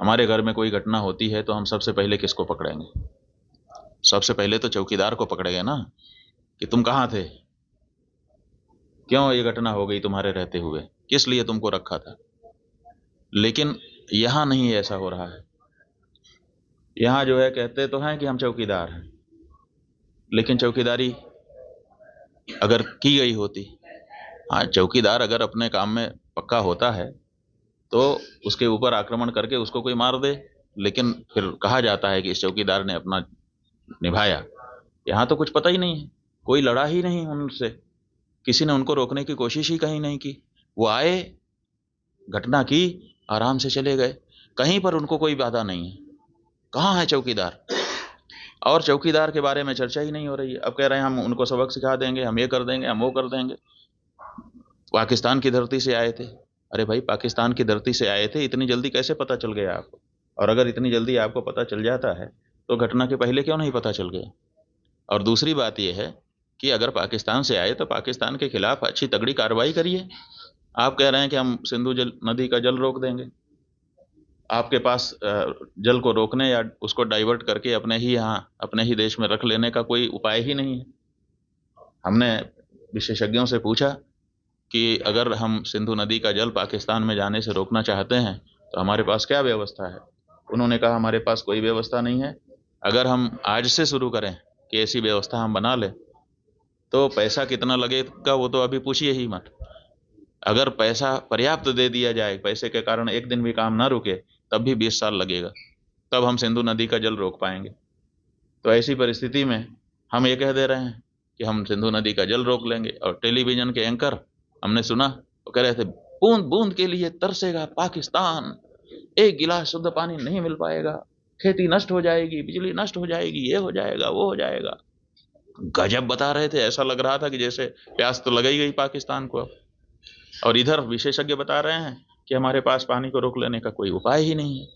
हमारे घर में कोई घटना होती है तो हम सबसे पहले किसको पकड़ेंगे? सबसे पहले तो चौकीदार को पकड़ेंगे ना, कि तुम कहाँ थे, क्यों ये घटना हो गई तुम्हारे रहते हुए, किस लिए तुमको रखा था। लेकिन यहाँ नहीं ऐसा हो रहा है। यहाँ जो है कहते तो हैं कि हम चौकीदार हैं, लेकिन चौकीदारी अगर की गई होती, हाँ चौकीदार अगर अपने काम में पक्का होता है तो उसके ऊपर आक्रमण करके उसको कोई मार दे, लेकिन फिर कहा जाता है कि इस चौकीदार ने अपना निभाया। यहाँ तो कुछ पता ही नहीं है, कोई लड़ा ही नहीं उनसे, किसी ने उनको रोकने की कोशिश ही कहीं नहीं की। वो आए, घटना की, आराम से चले गए, कहीं पर उनको कोई बाधा नहीं है। कहाँ है चौकीदार? और चौकीदार के बारे में चर्चा ही नहीं हो रही है। अब कह रहे हैं हम उनको सबक सिखा देंगे, हम ये कर देंगे, हम वो कर देंगे। पाकिस्तान की धरती से आए थे। अरे भाई, पाकिस्तान की धरती से आए थे, इतनी जल्दी कैसे पता चल गया आपको? और अगर इतनी जल्दी आपको पता चल जाता है तो घटना के पहले क्यों नहीं पता चल गया? और दूसरी बात यह है कि अगर पाकिस्तान से आए तो पाकिस्तान के खिलाफ अच्छी तगड़ी कार्रवाई करिए। आप कह रहे हैं कि हम सिंधु नदी का जल रोक देंगे। आपके पास जल को रोकने या उसको डाइवर्ट करके अपने ही यहाँ, अपने ही देश में रख लेने का कोई उपाय ही नहीं है। हमने विशेषज्ञों से पूछा कि अगर हम सिंधु नदी का जल पाकिस्तान में जाने से रोकना चाहते हैं तो हमारे पास क्या व्यवस्था है। उन्होंने कहा हमारे पास कोई व्यवस्था नहीं है। अगर हम आज से शुरू करें कि ऐसी व्यवस्था हम बना लें तो पैसा कितना लगेगा वो तो अभी पूछिए ही मत। अगर पैसा पर्याप्त दे दिया जाए, पैसे के कारण एक दिन भी काम ना रुके, तब भी 20 साल लगेगा, तब हम सिंधु नदी का जल रोक पाएंगे। तो ऐसी परिस्थिति में हम ये कह दे रहे हैं कि हम सिंधु नदी का जल रोक लेंगे। और टेलीविजन के एंकर हमने सुना, वो कह रहे थे बूंद बूंद के लिए तरसेगा पाकिस्तान, एक गिलास शुद्ध पानी नहीं मिल पाएगा, खेती नष्ट हो जाएगी, बिजली नष्ट हो जाएगी, ये हो जाएगा, वो हो जाएगा। गजब बता रहे थे, ऐसा लग रहा था कि जैसे प्यास तो लग ही गई पाकिस्तान को। और इधर विशेषज्ञ बता रहे हैं कि हमारे पास पानी को रोक लेने का कोई उपाय ही नहीं है।